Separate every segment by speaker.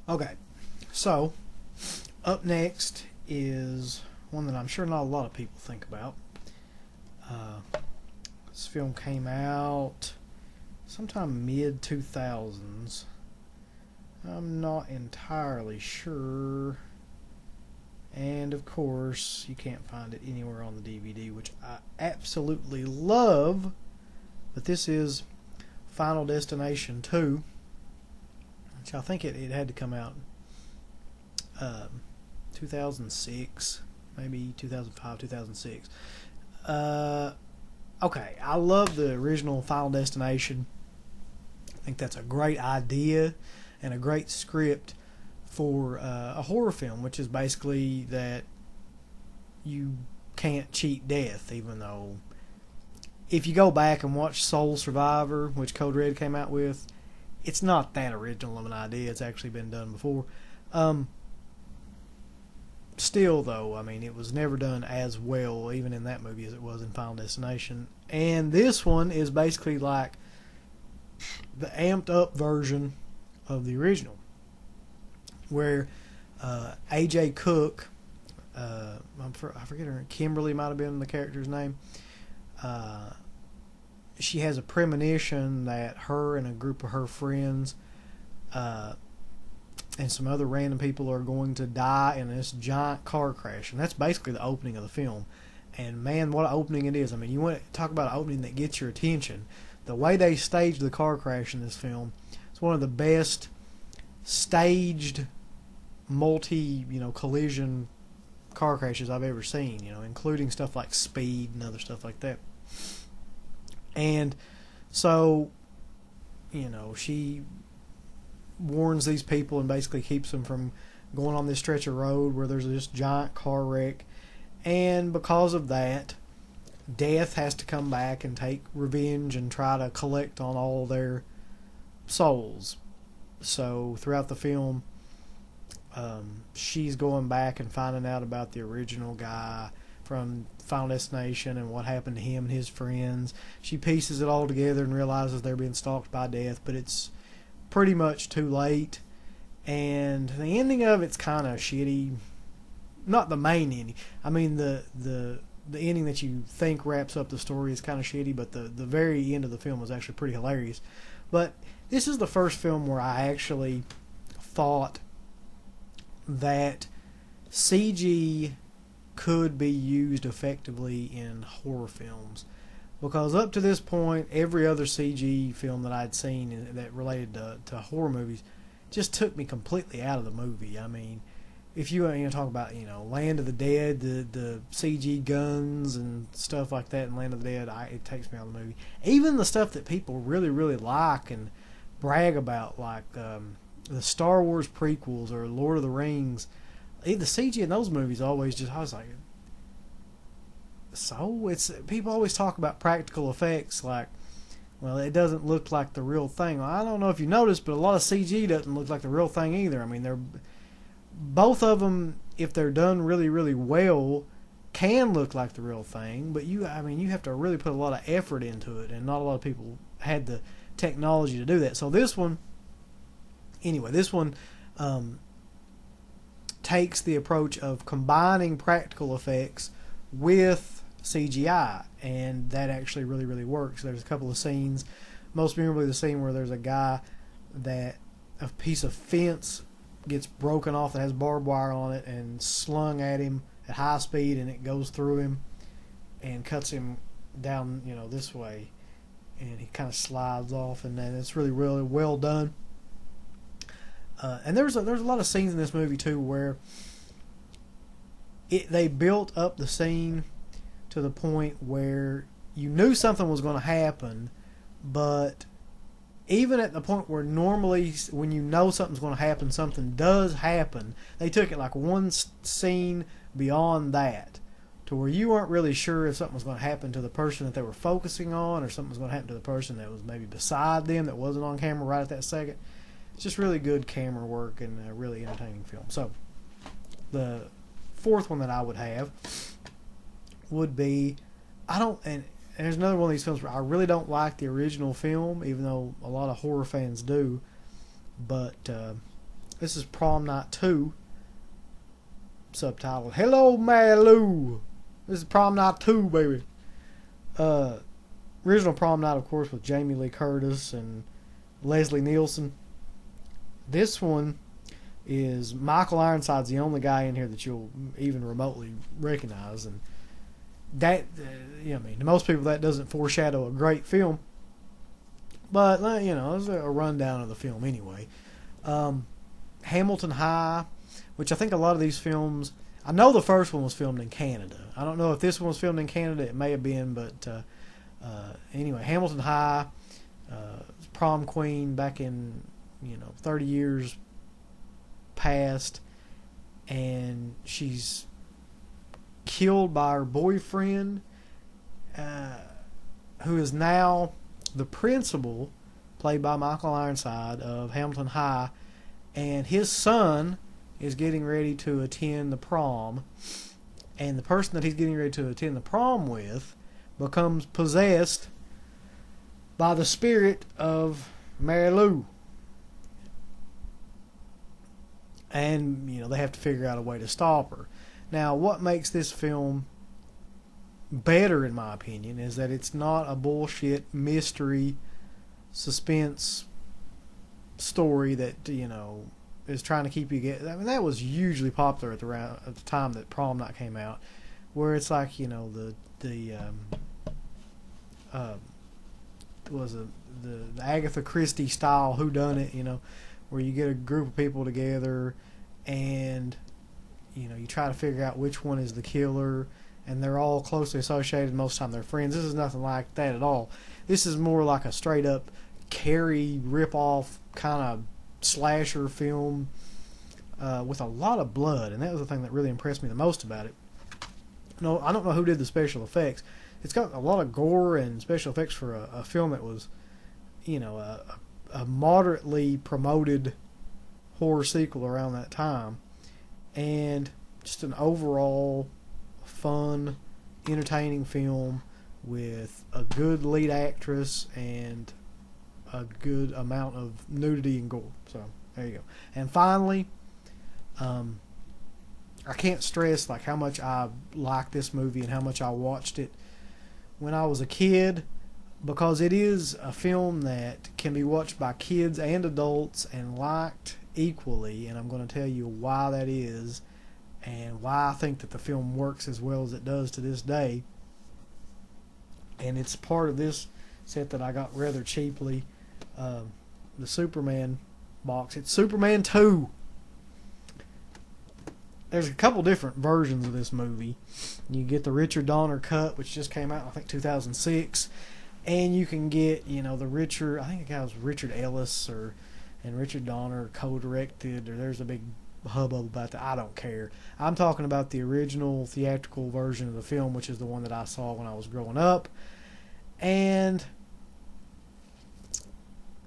Speaker 1: Okay, so up next is one that I'm sure not a lot of people think about. Uh, this film came out sometime mid 2000s. I'm not entirely sure. And of course, you can't find it anywhere on the DVD, which I absolutely love. But this is Final Destination 2, which I think it had to come out 2006, maybe 2005, 2006. Uh, okay, I love the original Final Destination. I think that's a great idea and a great script for a horror film, which is basically that you can't cheat death, even though if you go back and watch Soul Survivor, which Code Red came out with, it's not that original of an idea. It's actually been done before. Um, Still, though, I mean, it was never done as well, even in that movie, as it was in Final Destination. And this one is basically like the amped up version of the original, where AJ Cook, I forget her, Kimberly might have been the character's name. Uh, she has a premonition that her and a group of her friends uh, and some other random people are going to die in this giant car crash. And that's basically the opening of the film. And man, what an opening it is. I mean, you want to talk about an opening that gets your attention. The way they staged the car crash in this film, it's one of the best staged collision car crashes I've ever seen, including stuff like Speed and other stuff like that. And so, she warns these people and basically keeps them from going on this stretch of road where there's this giant car wreck. And because of that, Death has to come back and take revenge and try to collect on all their souls. So throughout the film, she's going back and finding out about the original guy from Final Destination and what happened to him and his friends. She pieces it all together and realizes they're being stalked by Death, but it's pretty much too late. And the ending of it's kind of shitty. Not the main ending. I mean, the ending that you think wraps up the story is kind of shitty, but the very end of the film was actually pretty hilarious. But this is the first film where I actually thought that CG could be used effectively in horror films, because up to this point every other CG film that I'd seen that related to horror movies just took me completely out of the movie. I mean, if you talk about Land of the Dead, the CG guns and stuff like that in Land of the Dead, it takes me out of the movie. Even the stuff that people really really like and brag about, like the Star Wars prequels or Lord of the Rings, the CG in those movies always just, I was like, so it's, people always talk about practical effects like, well, it doesn't look like the real thing. Well, I don't know if you noticed, but a lot of CG doesn't look like the real thing either. I mean, they're both of them, if they're done really really well, can look like the real thing, but you have to really put a lot of effort into it, and not a lot of people had the technology to do that. So this one takes the approach of combining practical effects with CGI, and that actually really really works. There's a couple of scenes, most memorably the scene where there's a guy that a piece of fence gets broken off that has barbed wire on it and slung at him at high speed, and it goes through him and cuts him down this way, and he kind of slides off, and then it's really really well done. And there's a lot of scenes in this movie too where they built up the scene to the point where you knew something was going to happen, but even at the point where normally when you know something's going to happen, something does happen, they took it like one scene beyond that to where you weren't really sure if something was going to happen to the person that they were focusing on, or something was going to happen to the person that was maybe beside them that wasn't on camera right at that second. It's just really good camera work and a really entertaining film. So the fourth one that I would have would be, and there's another one of these films where I really don't like the original film, even though a lot of horror fans do, but This is Prom Night 2, subtitled Hello Malu. This is Prom Night 2, baby. Original Prom Night, of course, with Jamie Lee Curtis and Leslie Nielsen. This one is Michael Ironside's the only guy in here that you'll even remotely recognize, and that, I mean, to most people that doesn't foreshadow a great film, but it's a rundown of the film anyway. Hamilton High, which I think a lot of these films, I know the first one was filmed in Canada. I don't know if this one was filmed in Canada. It may have been, but anyway, Hamilton High, prom queen back in 30 years past, and she's killed by her boyfriend, who is now the principal, played by Michael Ironside, of Hamilton High, and his son is getting ready to attend the prom, and the person that he's getting ready to attend the prom with becomes possessed by the spirit of Mary Lou. And, they have to figure out a way to stop her. Now, what makes this film better, in my opinion, is that it's not a bullshit mystery suspense story that, is trying to keep you get. I mean, that was hugely popular at the time that Prom Night came out, where it's like, the Agatha Christie style whodunit, where you get a group of people together and you try to figure out which one is the killer, and they're all closely associated. Most of the time they're friends. This is nothing like that at all. This is more like a straight up Carrie rip-off kind of slasher film with a lot of blood, and that was the thing that really impressed me the most about it. No, I don't know who did the special effects. It's got a lot of gore and special effects for a film that was, a moderately promoted horror sequel around that time, and just an overall fun, entertaining film with a good lead actress and a good amount of nudity and gore. So there you go. And finally, I can't stress how much I like this movie and how much I watched it when I was a kid, because it is a film that can be watched by kids and adults and liked equally, and I'm going to tell you why that is and why I think that the film works as well as it does to this day. And it's part of this set that I got rather cheaply, the Superman box. It's Superman 2. There's a couple different versions of this movie. You get the Richard Donner cut, which just came out, I think, 2006. And you can get, the Richard, I think the guy was Richard Ellis, and Richard Donner co-directed, or there's a big hubbub about that. I don't care. I'm talking about the original theatrical version of the film, which is the one that I saw when I was growing up. And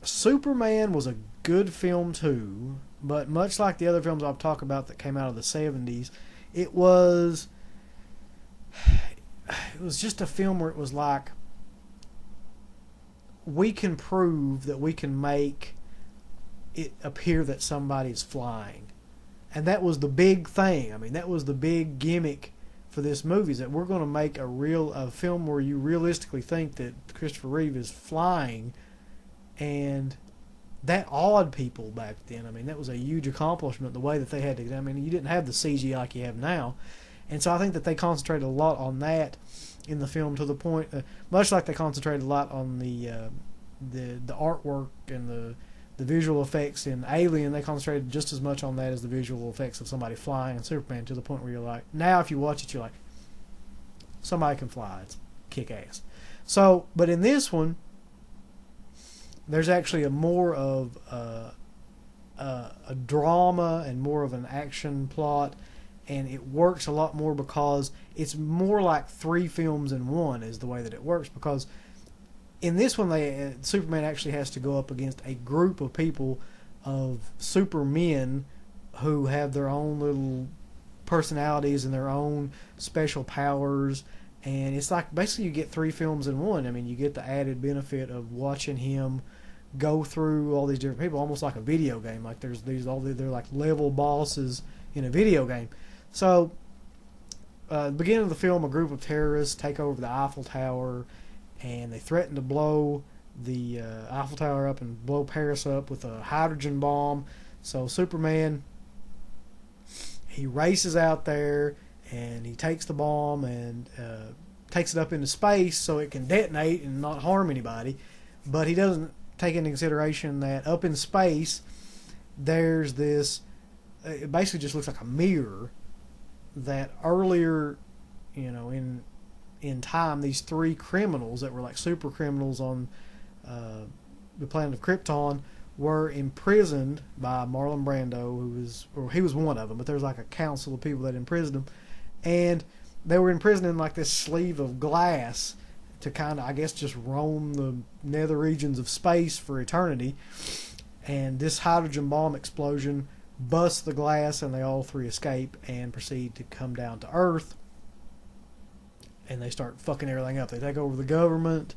Speaker 1: Superman was a good film too, but much like the other films I've talked about that came out of the 70s, it was just a film where it was like, we can prove that we can make it appear that somebody's flying. And that was the big thing. I mean, that was the big gimmick for this movie, is that we're going to make a film where you realistically think that Christopher Reeve is flying, and that awed people back then. I mean, that was a huge accomplishment, the way that they had to. I mean, you didn't have the CG like you have now, and so I think that they concentrated a lot on that in the film, to the point, much like they concentrated a lot on the artwork and the visual effects in Alien. They concentrated just as much on that as the visual effects of somebody flying in Superman, to the point where you're like, now if you watch it, you're like, somebody can fly. It's kick ass. So, but in this one, there's actually more of a drama and more of an action plot, and it works a lot more because it's more like three films in one is the way that it works. Because in this one, Superman actually has to go up against a group of people, of supermen, who have their own little personalities and their own special powers. And it's like basically you get three films in one. I mean, you get the added benefit of watching him go through all these different people, almost like a video game. Like there's these they're like level bosses in a video game. So, the beginning of the film, a group of terrorists take over the Eiffel Tower, and they threaten to blow the Eiffel Tower up and blow Paris up with a hydrogen bomb. So Superman, he races out there and he takes the bomb and takes it up into space so it can detonate and not harm anybody. But he doesn't take into consideration that up in space there's this, it basically just looks like a mirror, that earlier, in time, these three criminals that were like super criminals on the planet of Krypton were imprisoned by Marlon Brando, he was one of them, but there was like a council of people that imprisoned him, and they were imprisoned in like this sleeve of glass to kind of, I guess, just roam the nether regions of space for eternity. And this hydrogen bomb explosion busts the glass, and they all three escape and proceed to come down to Earth. And they start fucking everything up. They take over the government,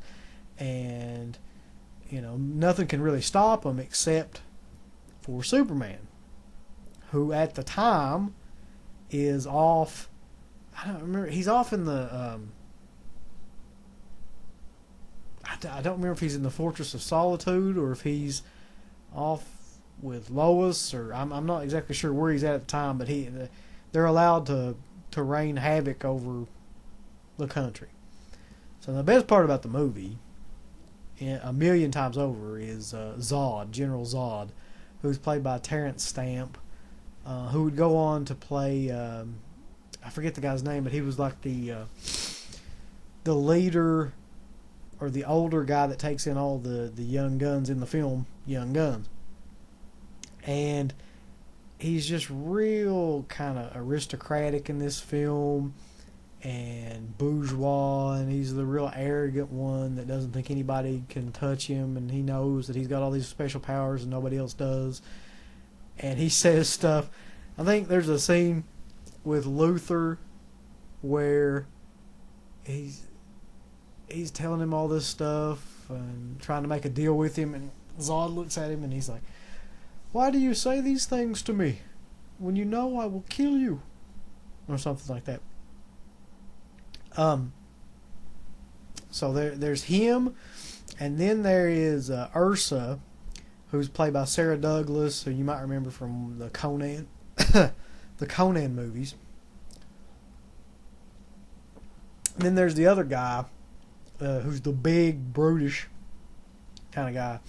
Speaker 1: and nothing can really stop them except for Superman, who at the time is off. I don't remember. He's off in the. I don't remember if he's in the Fortress of Solitude or if he's off with Lois, or I'm not exactly sure where he's at the time. But they're allowed to rain havoc over the country. So the best part about the movie, a million times over, is Zod, General Zod, who's played by Terrence Stamp, who would go on to play, I forget the guy's name, but he was like the leader, or the older guy that takes in all the young guns in the film, Young Guns. And he's just real kind of aristocratic in this film, and bourgeois, and he's the real arrogant one that doesn't think anybody can touch him, and he knows that he's got all these special powers and nobody else does. And he says stuff. I think there's a scene with Luther where he's telling him all this stuff and trying to make a deal with him, and Zod looks at him and he's like, "Why do you say these things to me when you know I will kill you?" Or something like that. So there's him, and then there is Ursa, who's played by Sarah Douglas, who you might remember from the Conan, the Conan movies. And then there's the other guy, who's the big, brutish kind of guy,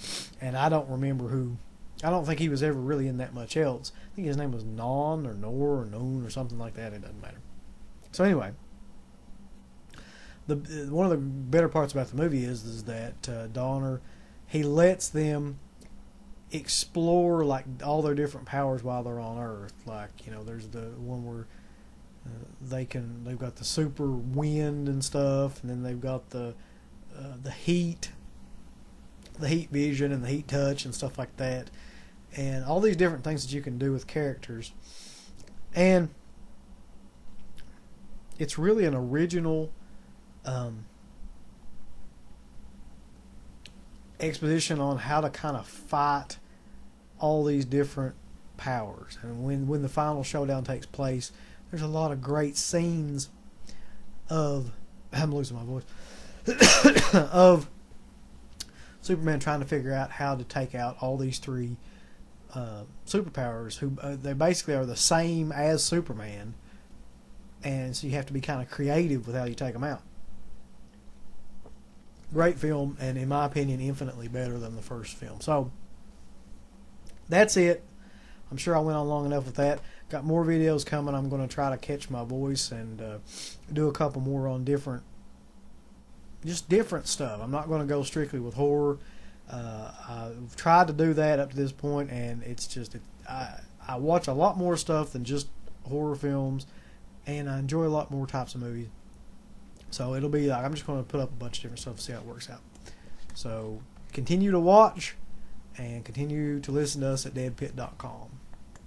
Speaker 1: and I don't remember who. I don't think he was ever really in that much else. I think his name was Non or Nor or Noon or something like that. It doesn't matter. So anyway, one of the better parts about the movie is that Donner, he lets them explore like all their different powers while they're on Earth. Like, there's the one where they've got the super wind and stuff, and then they've got the heat vision and the heat touch and stuff like that, and all these different things that you can do with characters. And it's really an original exposition on how to kind of fight all these different powers. And when the final showdown takes place, there's a lot of great scenes of, I'm losing my voice, of Superman trying to figure out how to take out all these three superpowers, who they basically are the same as Superman, and so you have to be kind of creative with how you take them out. Great film, and in my opinion, infinitely better than the first film. So that's it. I'm sure I went on long enough with that. Got more videos coming. I'm going to try to catch my voice and do a couple more on different stuff. I'm not going to go strictly with horror. I've tried to do that up to this point, and it's just I watch a lot more stuff than just horror films, and I enjoy a lot more types of movies. So it'll be like I'm just going to put up a bunch of different stuff and see how it works out. So continue to watch and continue to listen to us at deadpit.com.